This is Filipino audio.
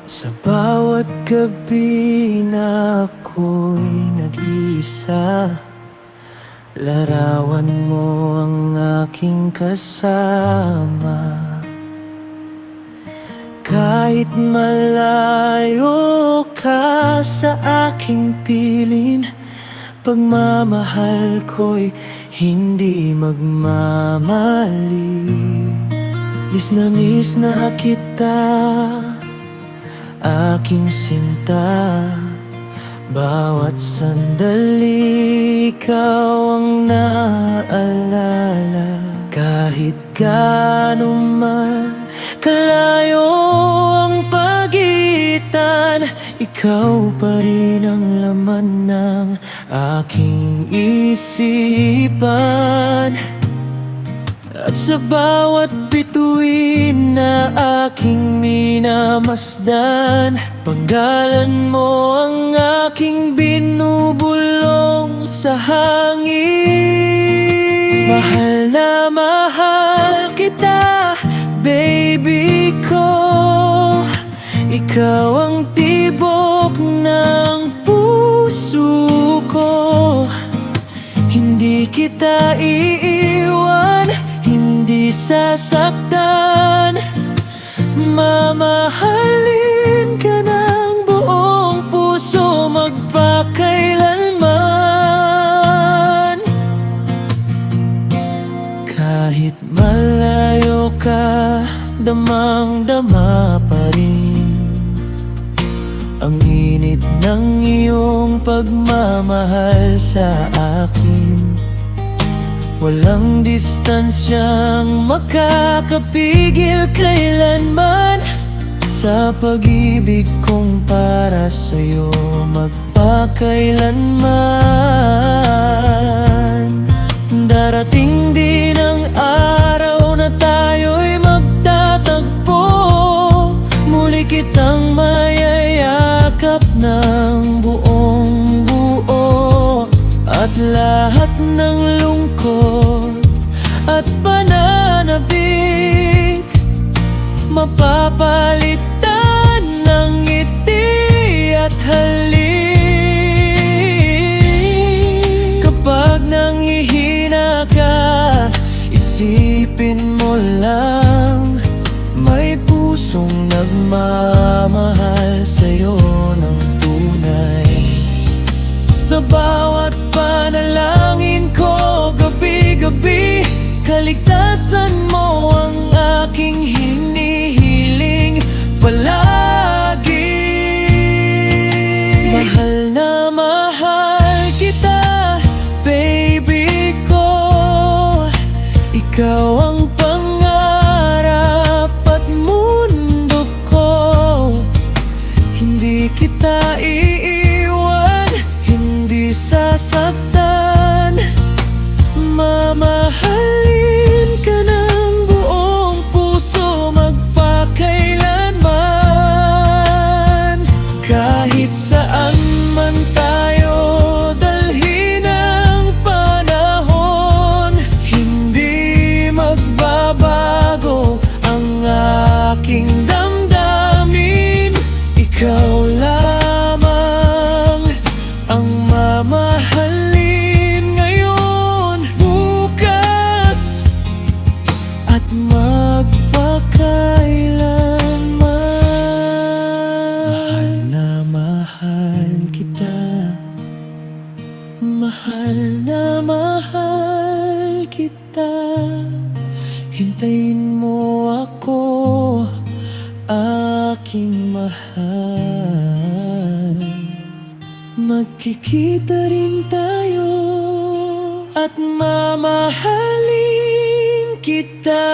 Sa bawat gabi na ako'y nag-iisa, larawan mo ang aking kasama. Kahit malayo ka sa aking piling, pagmamahal ko'y hindi magmamali. Miss na kita, aking sinta. Bawat sandali ikaw ang naaalala. Kahit gaano man kalayo ang pagitan, ikaw pa rin ang laman ng aking isipan. At sa bawat bituin na aking minamasdan, panggalan mo ang aking binubulong sa hangin. Mahal na mahal kita, baby ko. Ikaw ang tibok ng puso ko. Hindi kita iiwan, hindi sasaktan. Mamahalin ka ng buong puso magpakailanman. Kahit malayo ka, damang-dama pa rin ang init ng iyong pagmamahal sa akin. Walang distansyang makakapigil kailanman sa pag-ibig kong para sa'yo magpakailanman. Darating din ang araw na tayo'y magtatagpo. Muli kitang mayayakap ng buong buo, at lahat ng lungkot at pananabik mapapalitan ng ngiti at halik. Kapag nanghihina ka, isipin mo lang, may pusong nagmamahal sa'yo ng tunay. Sa bawat panalangin ko gabi-gabi, kaligtasan mo ang aking hinihiling palagi. Mahal na mahal kita, baby ko. Ikaw ang pangarap at mundo ko. Hindi kita iiwan, hindi sasaktan. Mamahalin ka ng buong puso magpakailanman. Kahit saan man tayo dalhin ng panahon, hindi magbabago ang aking damdamin. Ikaw lamang ang mamahalin ngayon, bukas at magpakailanman. Mahal na mahal kita, mahal na mahal kita. Hintayin mo ako, aking mahal. Magkikita rin tayo at mamahalin kita.